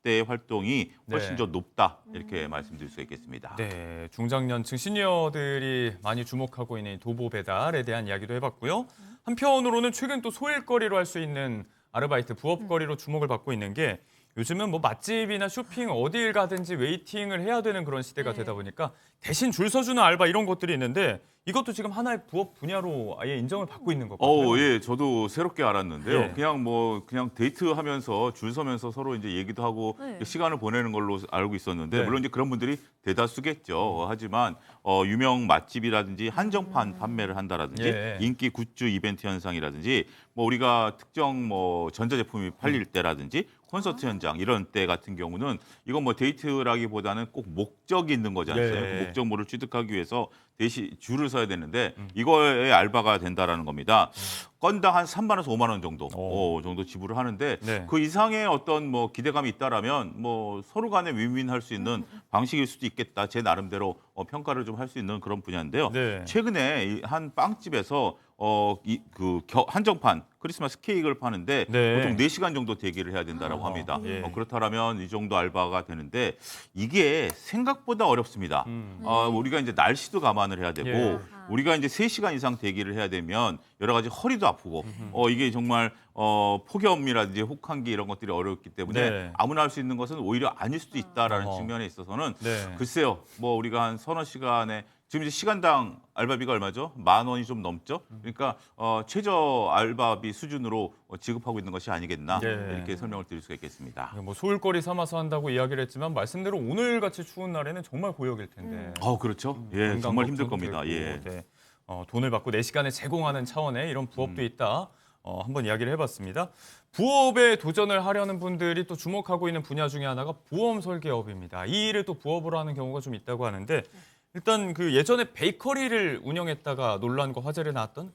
70대의 활동이 훨씬 네. 더 높다 이렇게 말씀드릴 수 있겠습니다. 네, 중장년층 시니어들이 많이 주목하고 있는 이 도보 배달에 대한 이야기도 해봤고요. 한편으로는 최근 또 소일거리로 할 수 있는 아르바이트, 부업거리로 주목을 받고 있는 게 요즘은 뭐 맛집이나 쇼핑 어딜 가든지 웨이팅을 해야 되는 그런 시대가 되다 보니까 대신 줄 서주는 알바 이런 것들이 있는데 이것도 지금 하나의 부업 분야로 아예 인정을 받고 있는 것 같아요. 예, 저도 새롭게 알았는데요. 예. 그냥 데이트하면서 줄 서면서 서로 이제 얘기도 하고 네. 시간을 보내는 걸로 알고 있었는데 네. 물론 이제 그런 분들이 대다수겠죠. 하지만 유명 맛집이라든지 한정판 판매를 한다라든지 예. 인기 굿즈 이벤트 현상이라든지 뭐 우리가 특정 뭐 전자제품이 팔릴 때라든지 콘서트 현장 이런 때 같은 경우는 이건 뭐 데이트라기보다는 꼭 목적이 있는 거지 않습니까? 예. 그 목적물을 취득하기 위해서 대신 줄을 서야 되는데 이거에 알바가 된다라는 겁니다. 건당 한 3만 원에서 5만 원 정도 정도 지불을 하는데 네. 그 이상의 어떤 뭐 기대감이 있다라면 뭐 서로 간에 윈윈할 수 있는 방식일 수도 있겠다. 제 나름대로 평가를 좀 할 수 있는 그런 분야인데요. 네. 최근에 한 빵집에서 한정판 크리스마스 케이크를 파는데 네. 보통 4시간 정도 대기를 해야 된다라고 합니다. 예. 그렇다면 이 정도 알바가 되는데 이게 생각보다 어렵습니다. 우리가 이제 날씨도 감안을 해야 되고 예. 우리가 이제 3시간 이상 대기를 해야 되면 여러 가지 허리도 아프고 이게 정말 폭염이라든지 혹한기 이런 것들이 어렵기 때문에 네. 아무나 할 수 있는 것은 오히려 아닐 수도 있다라는 측면에 있어서는 네. 글쎄요. 뭐 우리가 한 서너 시간에 지금 이제 시간당 알바비가 얼마죠? 10,000원이 좀 넘죠. 그러니까 최저 알바비 수준으로 지급하고 있는 것이 아니겠나 네. 이렇게 설명을 드릴 수가 있겠습니다. 뭐 소일거리 삼아서 한다고 이야기를 했지만 말씀대로 오늘 같이 추운 날에는 정말 고역일 텐데. 그렇죠. 예, 건강 정말 힘들 걱정도 겁니다. 되고, 예. 네. 돈을 받고 4시간을 제공하는 차원의 이런 부업도 있다. 한번 이야기를 해봤습니다. 부업에 도전을 하려는 분들이 또 주목하고 있는 분야 중에 하나가 보험 설계업입니다. 이 일을 또 부업으로 하는 경우가 좀 있다고 하는데 일단 그 예전에 베이커리를 운영했다가 논란과 화제를 낳았던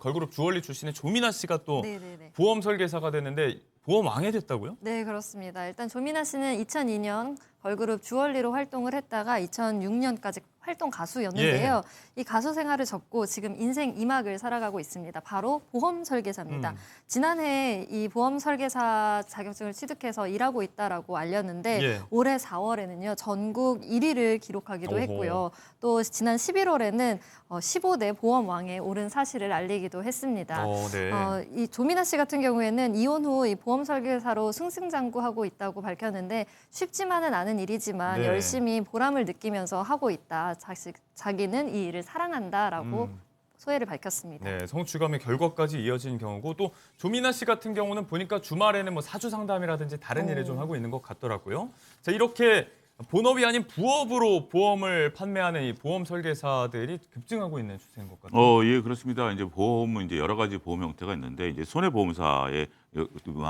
걸그룹 주얼리 출신의 조미나 씨가 또 네네네. 보험 설계사가 됐는데 보험 왕이 됐다고요? 네, 그렇습니다. 일단 조미나 씨는 2002년 걸그룹 주얼리로 활동을 했다가 2006년까지 활동 가수였는데요. 이 가수 생활을 접고 지금 인생 2막을 살아가고 있습니다. 바로 보험 설계사입니다. 지난해 이 보험 설계사 자격증을 취득해서 일하고 있다라고 알렸는데 올해 4월에는요 전국 1위를 기록하기도 했고요. 또 지난 11월에는 15대 보험 왕에 오른 사실을 알리기도 했습니다. 이 조미나 씨 같은 경우에는 이혼 후 이 보험 설계사로 승승장구하고 있다고 밝혔는데 쉽지만은 않은 일이지만 열심히 보람을 느끼면서 하고 있다. 자기는 이 일을 사랑한다라고 소회를 밝혔습니다. 네, 성취감의 결과까지 이어진 경우고 또 조미나 씨 같은 경우는 보니까 주말에는 뭐 사주 상담이라든지 다른 일을 좀 하고 있는 것 같더라고요. 자, 이렇게 본업이 아닌 부업으로 보험을 판매하는 이 보험 설계사들이 급증하고 있는 추세인 것 같아요. 예, 그렇습니다. 이제 보험은 이제 여러 가지 보험 형태가 있는데 이제 손해보험사에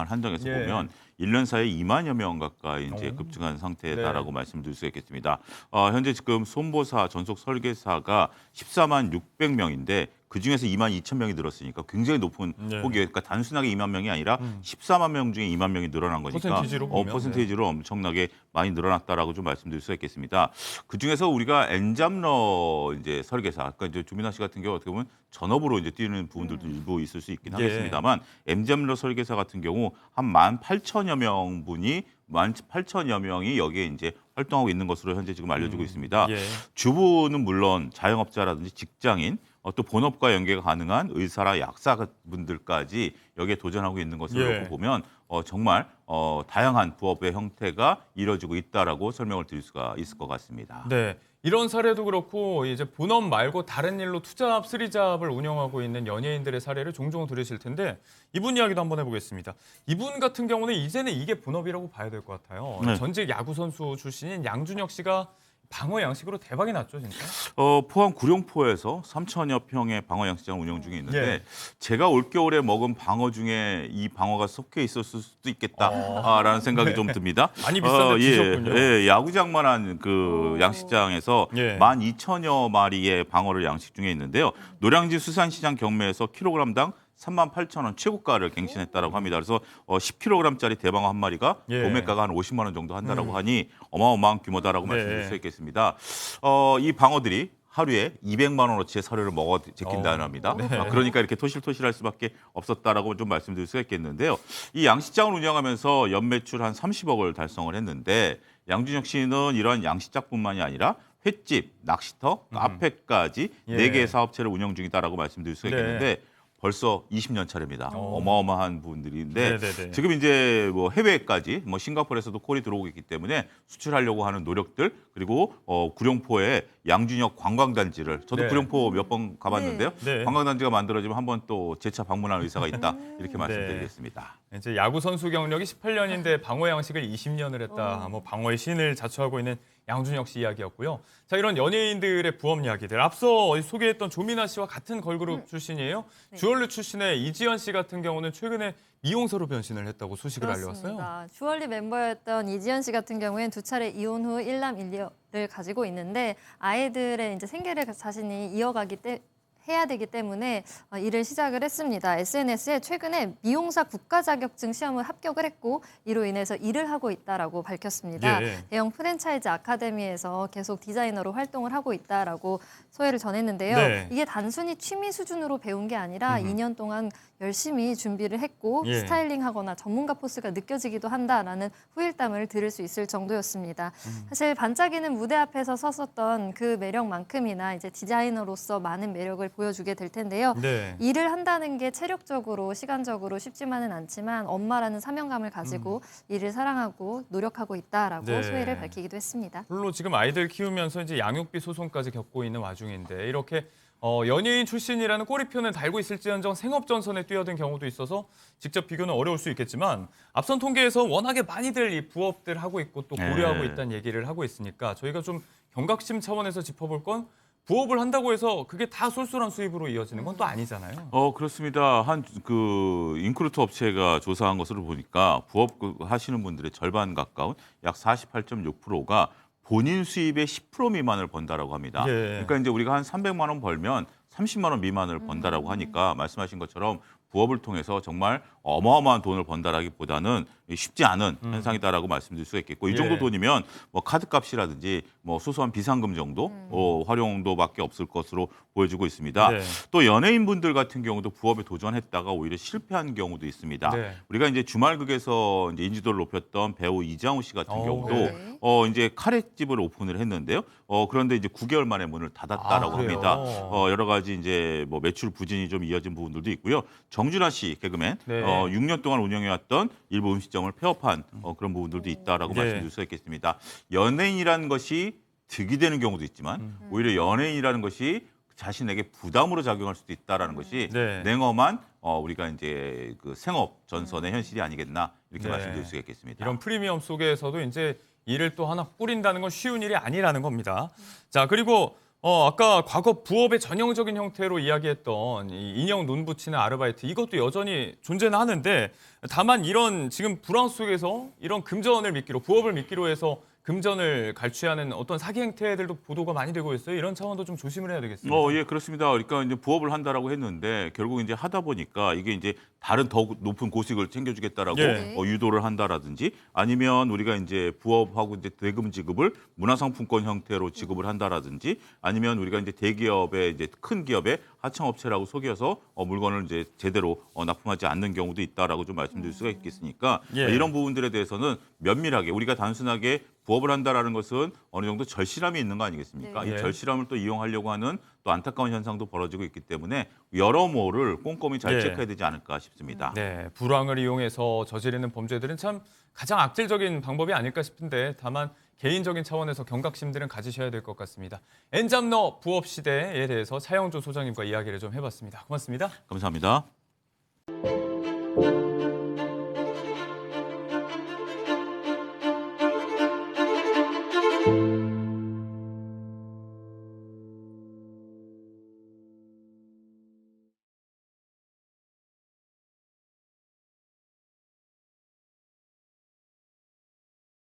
한정해서 보면 1년 사이에 2만여 명 가까이 이제 급증한 상태다라고 말씀드릴 수 있겠습니다. 현재 지금 손보사 전속 설계사가 14만 600명인데 그 중에서 2만 2천 명이 늘었으니까 굉장히 높은 폭이에요. 그러니까 단순하게 2만 명이 아니라 14만 명 중에 2만 명이 늘어난 거니까 퍼센테이지로 엄청나게 많이 늘어났다라고 좀 말씀드릴 수 있겠습니다. 그 중에서 우리가 엔잡러 이제 설계사, 아까 이제 조민아 씨 같은 경우 어떻게 보면 전업으로 이제 뛰는 부분들도 일부 있을 수 있긴 하겠습니다만 엔잡러 설계사 같은 경우 한 18,000여 명분이 18,000여 명이 여기에 이제 활동하고 있는 것으로 현재 지금 알려지고 있습니다. 주부는 물론 자영업자라든지 직장인, 또 본업과 연계가 가능한 의사나 약사분들까지 여기에 도전하고 있는 것을 놓고 보면 정말 다양한 부업의 형태가 이뤄지고 있다라고 설명을 드릴 수가 있을 것 같습니다. 네, 이런 사례도 그렇고 이제 본업 말고 다른 일로 투잡, 쓰리잡을 운영하고 있는 연예인들의 사례를 종종 들으실 텐데 이분 이야기도 한번 해보겠습니다. 이분 같은 경우는 이제는 이게 본업이라고 봐야 될 것 같아요. 전직 야구 선수 출신인 양준혁 씨가 방어 양식으로 대박이 났죠, 진짜. 포항 구룡포에서 3,000여 평의 방어 양식장을 운영 중에 있는데 제가 올겨울에 먹은 방어 중에 이 방어가 속해 있었을 수도 있겠다라는 생각이 좀 듭니다. 많이 비싼데 드셨군요. 야구장만한 그 양식장에서 12,000여 마리의 방어를 양식 중에 있는데요. 노량진 수산시장 경매에서 킬로그램당 38,000원 최고가를 갱신했다라고 합니다. 그래서 10kg짜리 대방어 한 마리가 도매가가 한 50만 원 정도 한다라고 하니 어마어마한 규모다라고 말씀드릴 수 있겠습니다. 이 방어들이 하루에 200만 원어치의 사료를 먹어 제낀다는 합니다. 그러니까 이렇게 토실토실할 수밖에 없었다라고 좀 말씀드릴 수가 있겠는데요. 이 양식장을 운영하면서 연매출 한 30억을 달성을 했는데 양준혁 씨는 이러한 양식장뿐만이 아니라 횟집, 낚시터, 카페까지 4개의 사업체를 운영 중이다라고 말씀드릴 수가 있겠는데 벌써 20년 차례입니다. 어마어마한 분들인데 지금 이제 뭐 해외까지 뭐 싱가포르에서도 콜이 들어오고 있기 때문에 수출하려고 하는 노력들 그리고 구룡포에 양준혁 관광단지를 저도 구룡포 몇 번 가봤는데요. 관광단지가 만들어지면 한번 또 재차 방문할 의사가 있다 이렇게 말씀드리겠습니다. 이제 야구 선수 경력이 18년인데 방어 양식을 20년을 했다. 뭐 방어의 신을 자처하고 있는 양준혁 씨 이야기였고요. 자, 이런 연예인들의 부업 이야기들. 앞서 소개했던 조미나 씨와 같은 걸그룹 출신이에요. 주얼리 출신의 이지연 씨 같은 경우는 최근에 미용사로 변신을 했다고 소식을 알려왔어요. 주얼리 멤버였던 이지연 씨 같은 경우에는 2차례 이혼 후 1남 1녀를 가지고 있는데 아이들의 이제 생계를 자신이 해야 되기 때문에 일을 시작을 했습니다. SNS에 최근에 미용사 국가 자격증 시험을 합격을 했고 이로 인해서 일을 하고 있다라고 밝혔습니다. 대형 프랜차이즈 아카데미에서 계속 디자이너로 활동을 하고 있다라고 소회를 전했는데요. 이게 단순히 취미 수준으로 배운 게 아니라 2년 동안 열심히 준비를 했고 스타일링하거나 전문가 포스가 느껴지기도 한다라는 후일담을 들을 수 있을 정도였습니다. 사실 반짝이는 무대 앞에서 섰었던 그 매력만큼이나 이제 디자이너로서 많은 매력을 보여주게 될 텐데요. 일을 한다는 게 체력적으로, 시간적으로 쉽지만은 않지만 엄마라는 사명감을 가지고 일을 사랑하고 노력하고 있다라고 소회를 밝히기도 했습니다. 물론 지금 아이들 키우면서 이제 양육비 소송까지 겪고 있는 와중인데 이렇게 연예인 출신이라는 꼬리표는 달고 있을지언정 생업 전선에 뛰어든 경우도 있어서 직접 비교는 어려울 수 있겠지만 앞선 통계에서 워낙에 많이들 이 부업들 하고 있고 또 고려하고 있다는 얘기를 하고 있으니까 저희가 좀 경각심 차원에서 짚어볼 건 부업을 한다고 해서 그게 다 쏠쏠한 수입으로 이어지는 건 또 아니잖아요. 그렇습니다. 한 그 인크루트 업체가 조사한 것으로 보니까 부업 하시는 분들의 절반 가까운 약 48.6%가 본인 수입의 10% 미만을 번다라고 합니다. 그러니까 이제 우리가 한 300만 원 벌면 30만 원 미만을 번다라고 하니까 말씀하신 것처럼 부업을 통해서 정말 어마어마한 돈을 번다라기보다는 쉽지 않은 현상이다라고 말씀드릴 수가 있겠고 이 정도 예. 돈이면 뭐 카드값이라든지 뭐 소소한 비상금 정도 활용도밖에 없을 것으로 보여지고 있습니다. 네. 또 연예인분들 같은 경우도 부업에 도전했다가 오히려 실패한 경우도 있습니다. 네. 우리가 이제 주말극에서 이제 인지도를 높였던 배우 이장우 씨 같은 경우도 네. 이제 카레집을 오픈을 했는데요. 그런데 이제 9개월 만에 문을 닫았다라고 그래요? 합니다. 여러 가지 이제 뭐 매출 부진이 좀 이어진 부분들도 있고요. 정준하 씨 개그맨 네. 6년 동안 운영해왔던 일부 음식점을 폐업한 그런 부분들도 있다라고 네. 말씀드릴 수 있겠습니다. 연예인이라는 것이 득이 되는 경우도 있지만 오히려 연예인이라는 것이 자신에게 부담으로 작용할 수도 있다라는 것이 네. 냉엄한 우리가 이제 그 생업 전선의 현실이 아니겠나 이렇게 네. 말씀드릴 수가 있겠습니다. 이런 프리미엄 속에서도 이제 일을 또 하나 꾸린다는 건 쉬운 일이 아니라는 겁니다. 자, 그리고 아까 과거 부업의 전형적인 형태로 이야기했던 이 인형 눈 붙이는 아르바이트 이것도 여전히 존재는 하는데 다만 이런 지금 불황 속에서 이런 금전을 미끼로 부업을 미끼로 해서 금전을 갈취하는 어떤 사기 행태들도 보도가 많이 되고 있어요. 이런 차원도 좀 조심을 해야 되겠습니다. 예, 그렇습니다. 그러니까 이제 부업을 한다라고 했는데 결국 이제 하다 보니까 이게 이제 다른 더 높은 고식을 챙겨주겠다라고 예. 유도를 한다라든지 아니면 우리가 이제 부업하고 이제 대금 지급을 문화상품권 형태로 지급을 한다라든지 아니면 우리가 이제 대기업의 이제 큰 기업의 하청업체라고 속여서 물건을 이제 제대로 납품하지 않는 경우도 있다라고 좀 말씀드릴 수가 있겠으니까 예. 이런 부분들에 대해서는 면밀하게 우리가 단순하게 부업을 한다라는 것은 어느 정도 절실함이 있는 거 아니겠습니까? 네. 이 절실함을 또 이용하려고 하는 또 안타까운 현상도 벌어지고 있기 때문에 여러모를 꼼꼼히 잘 예. 체크해야 되지 않을까 싶습니다. 네, 불황을 이용해서 저지르는 범죄들은 참 가장 악질적인 방법이 아닐까 싶은데 다만 개인적인 차원에서 경각심들은 가지셔야 될 것 같습니다. 엔잡러 부업 시대에 대해서 차영조 소장님과 이야기를 좀 해봤습니다. 고맙습니다. 감사합니다.